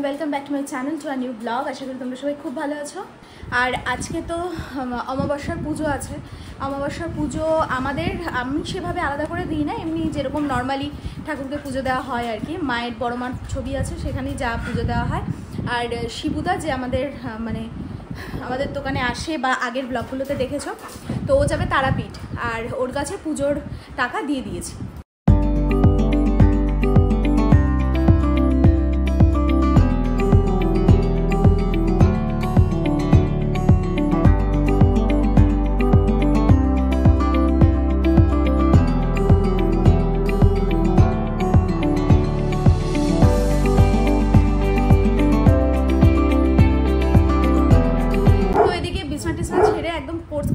Welcome back to my channel to a new blog. আশা করি তোমরা সবাই খুব ভালো আছো। আর আজকে তো অমাবস্যার পুজো আছে। অমাবস্যার পুজো আমি সেভাবে আলাদা করে দিই না, এমনি যেরকম নর্মালি ঠাকুরকে পুজো দেওয়া হয় আর কি। মায়ের বড় মার ছবি আছে, সেখানেই যা পুজো দেওয়া হয়। আর শিবুদা যে আমাদের দোকানে আসে বা আগের ব্লগগুলোতে দেখেছো, তো ও যাবে তারাপীঠ, আর ওর কাছে পুজোর টাকা দিয়ে দিয়েছি।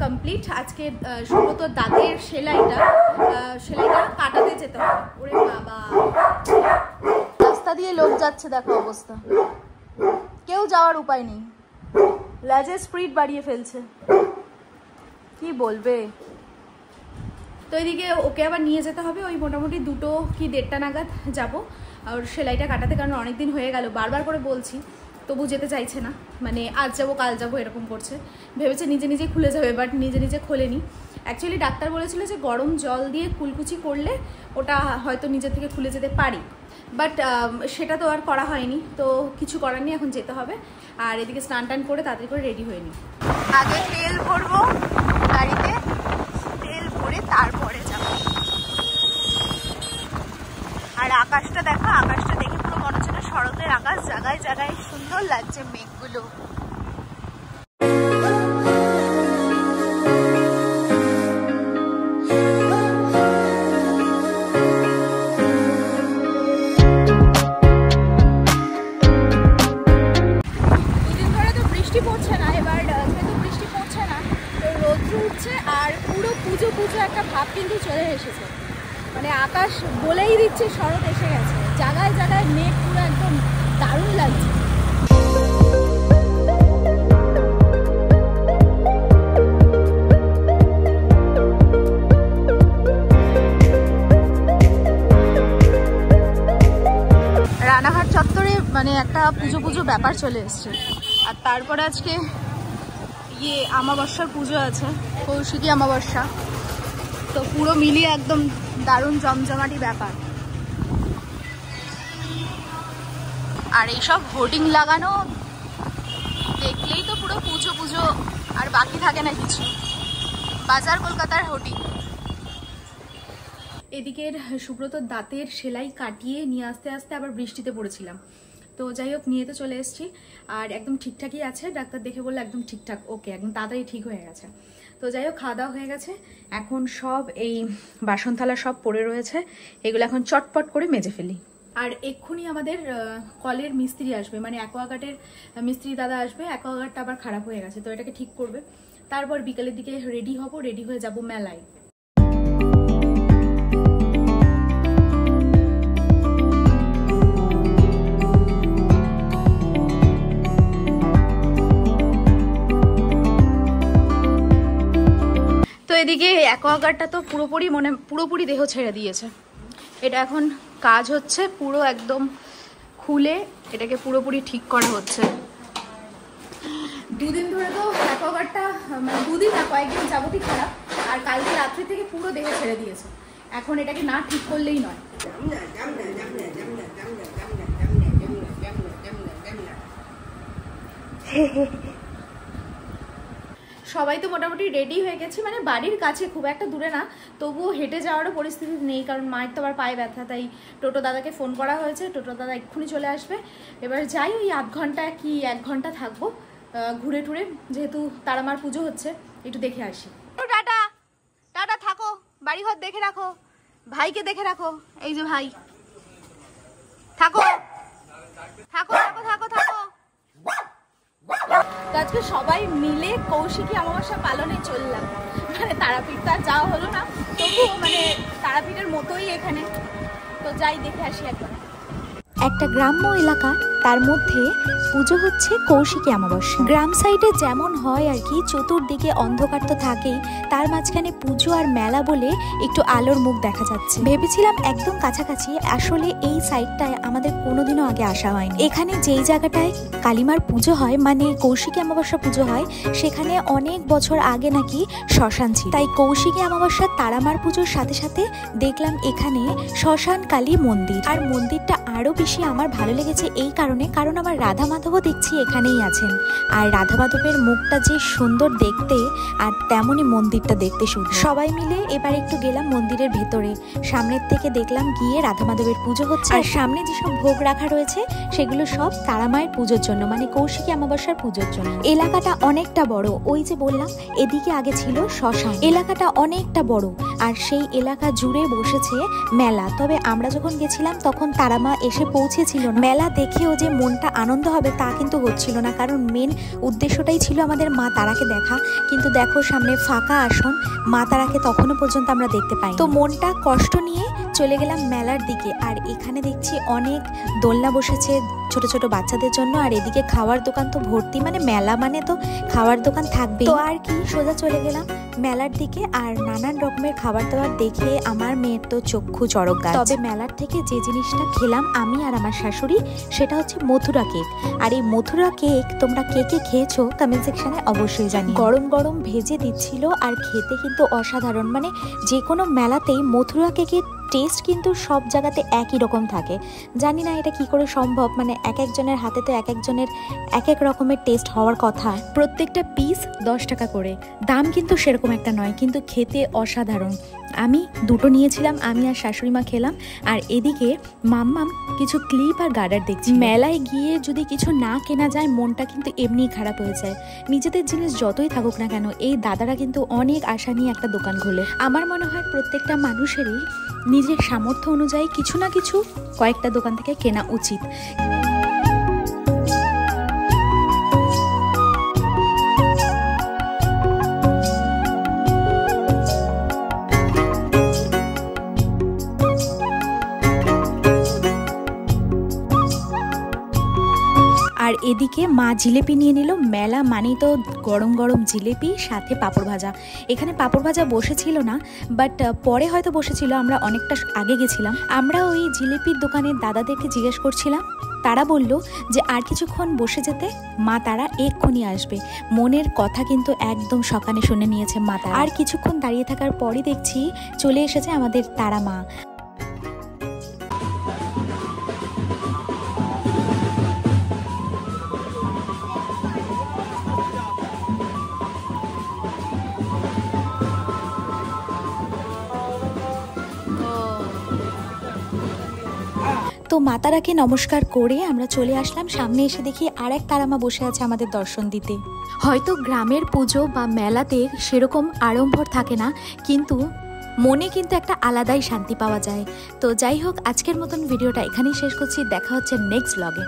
কমপ্লিট। আজকে সুব্রত দাঁতের সেলাইটা কাটাতে যেতে হবে। ওরে বাবা, রাস্তা দিয়ে লোক যাচ্ছে, দেখো অবস্থা, কেউ যাওয়ার উপায় নেই, লেজের স্পিড বাড়িয়ে ফেলছে, কি বলবে। তো এদিকে ওকে আবার নিয়ে যেতে হবে, ওই মোটামুটি 2টো কি 1:30 নাগাদ যাবো আর সেলাইটা কাটাতে, কারণ অনেকদিন হয়ে গেল, বারবার করে বলছি, তবু যেতে চাইছে না। মানে আজ যাবো কাল যাবো এরকম করছে, ভেবেছে নিজে নিজে খুলে যাবে, বাট নিজে নিজে খোলেনি। অ্যাকচুয়ালি ডাক্তার বলেছিল যে গরম জল দিয়ে কুলকুচি করলে ওটা হয়তো নিজে থেকে খুলে যেতে পারি, বাট সেটা তো আর করা হয়নি। তো কিছু করার নেই, এখন যেতে হবে। আর এদিকে স্নান টান করে তাড়াতাড়ি করে রেডি হয়ে নিই। আগে তেল ভরবো গাড়িতে, তেল ভরে তারপরে যাবো। আর আকাশটা দেখো, আকাশটা দেখে পুরো মনে হচ্ছে না শরতের আকাশ, জায়গায় জায়গায় সুন্দর লাগছে মেঘগুলো। দুদিন ধরে তো বৃষ্টি পড়ছে না, এবার যেহেতু বৃষ্টি পড়ছে না তো রোদ্র উঠছে, আর পুরো পুজো পুজো একটা ভাব কিন্তু চলে এসেছে। মানে আকাশ বলেই দিচ্ছে শরৎ এসে গেছে, জায়গায় জায়গায় মেঘ পুরো একদম দারুণ লাগছে। রানাঘাট চত্বরে মানে একটা পুজো পুজো ব্যাপার চলে এসছে। আর তারপরে আজকে অমাবস্যার পুজো আছে, কৌশিকী অমাবস্যা, তো পুরো মিলিয়ে একদম দারুণ জমজমাটি ব্যাপার। আর এইসব হোর্ডিং লাগানো দেখলেই তো পুরো পুজো পুজো, আর বাকি থাকে না কিছু। বাজার কলকাতার হোর্ডিং। এদিকের সুব্রতর দাঁতের সেলাই কাটিয়ে নিয়ে আসতে আসতে আবার বৃষ্টিতে পড়েছিলাম, তো যাই হোক নিয়ে তো চলে এসেছি। আর একদম ঠিকঠাকই আছে, ডাক্তার দেখে বললো একদম ঠিকঠাক, ওকে, একদম তাড়াতাড়ি ঠিক হয়ে গেছে। তো যাই হোক খাওয়া দাওয়া হয়ে গেছে, এখন সব এই বাসন থালা সব পড়ে রয়েছে, এগুলো এখন চটপট করে মেজে ফেলি। আর এক্ষুনি আমাদের কলের মিস্ত্রি আসবে, মানে অ্যাকোয়াগার্ডের মিস্ত্রি দাদা আসবে। অ্যাকোয়াগার্ডটা আবার খারাপ হয়ে গেছে, তো এটাকে ঠিক করবে। তারপর বিকেলের দিকে রেডি হব, রেডি হয়ে যাব মেলায়। তো এদিকে অ্যাকোয়াগার্ডটা তো পুরোপুরি দেহ ছেড়ে দিয়েছে। এটা এখন কাজ হচ্ছে, পুরো একদম খুলে এটাকে পুরোপুরি ঠিক করা হচ্ছে। দুদিন ধরে তো অ্যাকোয়াগার্ডটা, মানে দুদিন না কয়েকদিন যাবতই খারাপ, আর কালকে রাত্রি থেকে পুরো দেহ ছেড়ে দিয়েছে। এখন এটাকে না ঠিক করলেই নয়। সবাই তো মোটামুটি রেডি হয়ে গেছে, মানে বাড়ির কাছে, খুব একটা দূরে না, তবুও হেঁটে যাওয়ারও পরিস্থিতি নেই, কারণ মায়ের তো আবার পায়ে ব্যথা। তাই টোটো দাদাকে ফোন করা হয়েছে, টোটো দাদা এক্ষুনি চলে আসবে। এবার যাই, ওই আধ ঘন্টা কি 1 ঘন্টা থাকবো, ঘুরে টুরে, যেহেতু তারামার পুজো হচ্ছে, একটু দেখে আসি। টাটা টাটা, থাকো, বাড়িঘর দেখে রাখো, ভাইকে দেখে রাখো, এই যে ভাই, থাকো থাকো থাকো থাকো থাকো। আজকে সবাই মিলে কৌশিকী অমাবস্যা পালনে চললাম, মানে তারাপীঠ তো আর যাওয়া হলো না, তবুও মানে তারাপীঠের মতোই এখানে। তো যাই দেখে আসি একবার। একটা গ্রাম্য এলাকা, তার মধ্যে পুজো হচ্ছে কৌশিকী অমাবস্যা। গ্রাম সাইডে যেমন হয় আর কি, চতুর্দিকে অন্ধকার তো থাকেই, তার মাঝখানে পুজো আর মেলা বলে একটু আলোর মুখ দেখা যাচ্ছে। ভেবেছিলাম একদম কাছাকাছি, আসলে এই সাইডটায় আমাদের কোনোদিনও আগে আসা হয়নি। এখানে যেই জায়গাটায় কালীমার পুজো হয়, মানে কৌশিকী অমাবস্যা পুজো হয়, সেখানে অনেক বছর আগে নাকি শ্মশান ছিল। তাই কৌশিকী অমাবস্যা তারামার পুজোর সাথে সাথে দেখলাম এখানে শ্মশান কালী মন্দির। আর মন্দিরটা আরো বেশি আমার ভালো লেগেছে এই কারণে, কারণ আমার রাধা মাধবও দেখছি এখানেই আছেন। আর রাধা মাধবের মুখটা যে সুন্দর দেখতে, আর তেমনই মন্দিরটা দেখতে সুন্দর। সবাই মিলে এবার একটু গেলাম মন্দিরের ভেতরে। সামনের থেকে দেখলাম গিয়ে রাধা মাধবের পুজো হচ্ছে, আর সামনে যেসব ভোগ রাখা রয়েছে সেগুলো সব তারামায়ের পুজোর জন্য, মানে কৌশিকী অমাবস্যার পুজোর জন্য। এলাকাটা অনেকটা বড়, ওই যে বললাম এদিকে আগে ছিল শ্মশান। এলাকাটা অনেকটা বড়, আর সেই এলাকা জুড়ে বসেছে মেলা। তবে আমরা যখন গেছিলাম তখন তারামা এসে পৌঁছেছিল না। মেলা দেখেও যে মনটা আনন্দ হবে তা কিন্তু হচ্ছিল না, কারণ মেন উদ্দেশ্যটাই ছিল আমাদের মা তারাকে দেখা। কিন্তু দেখো সামনে ফাঁকা আসন, মা তারাকে তখনও পর্যন্ত আমরা দেখতে পাই। তো মনটা কষ্ট নিয়ে চলে গেলাম মেলার দিকে। আর এখানে দেখছি অনেক দোলনা বসেছে ছোট ছোট বাচ্চাদের জন্য, আর এদিকে খাওয়ার দোকান তো ভর্তি, মানে মেলা মানে তো খাওয়ার দোকান থাকবে। তো আর কি, সোজা চলে গেলাম মেলার দিকে। আর নানান রকমের খাবার দাবার দেখে আমার মেয়ের তো চক্ষু চড়ক গাছ। তবে মেলার থেকে যে জিনিসটা খেলাম আমি আর আমার শাশুড়ি, সেটা হচ্ছে মথুরা কেক। আর এই মথুরা কেক তোমরা কে কে খেয়েছো কমেন্ট সেকশনে অবশ্যই জানি। গরম গরম ভেজে দিচ্ছিল, আর খেতে কিন্তু অসাধারণ। মানে যে কোনো মেলাতেই মথুরা কেকের টেস্ট কিন্তু সব জায়গাতে একই রকম থাকে। জানি না এটা কি করে সম্ভব, মানে এক একজনের হাতে তো এক একজনের এক এক রকমের টেস্ট হওয়ার কথা। প্রত্যেকটা পিস 10 টাকা করে, দাম কিন্তু সেরকম একটা নয়, কিন্তু খেতে অসাধারণ। আমি দুটো নিয়েছিলাম, আমি আর শাশুড়ি মা খেলাম। আর এদিকে মাম্মাম কিছু ক্লিপ আর গার্ডার দেখছি। মেলায় গিয়ে যদি কিছু না কেনা যায় মনটা কিন্তু এমনিই খারাপ হয়ে যায়। নিজেদের জিনিস যতই থাকুক না কেন, এই দাদারা কিন্তু অনেক আশা নিয়ে একটা দোকান খোলে। আমার মনে হয় প্রত্যেকটা মানুষেরই নিজের সামর্থ্য অনুযায়ী কিছু না কিছু কয়েকটা দোকান থেকে কেনা উচিত। আর এদিকে মা জিলেপি নিয়ে নিল। মেলা মানেই তো গরম গরম জিলেপি, সাথে পাঁপড় ভাজা। এখানে পাঁপড় ভাজা বসেছিল না, বাট পরে হয়তো বসেছিল, আমরা অনেকটা আগে গেছিলাম। আমরা ওই জিলেপির দোকানের দাদাদেরকে জিজ্ঞেস করছিলাম, তারা বলল যে আর কিছুক্ষণ বসে যেতে, মা তারা এক্ষুনি আসবে। মনের কথা কিন্তু একদম সকালে শুনে নিয়েছে মা তারা। আর কিছুক্ষণ দাঁড়িয়ে থাকার পরই দেখছি চলে এসেছে আমাদের তারা মা। তো মাতারাকে নমস্কার করে আমরা চলে আসলাম। সামনে এসে দেখি আর এক তারামা বসে আছে আমাদের দর্শন দিতে। হয়তো গ্রামের পুজো বা মেলাতে সেরকম আড়ম্বর থাকে না, কিন্তু মনে কিন্তু একটা আলাদাই শান্তি পাওয়া যায়। তো যাই হোক, আজকের মতন ভিডিওটা এখানেই শেষ করছি। দেখা হচ্ছে নেক্সট ব্লগে।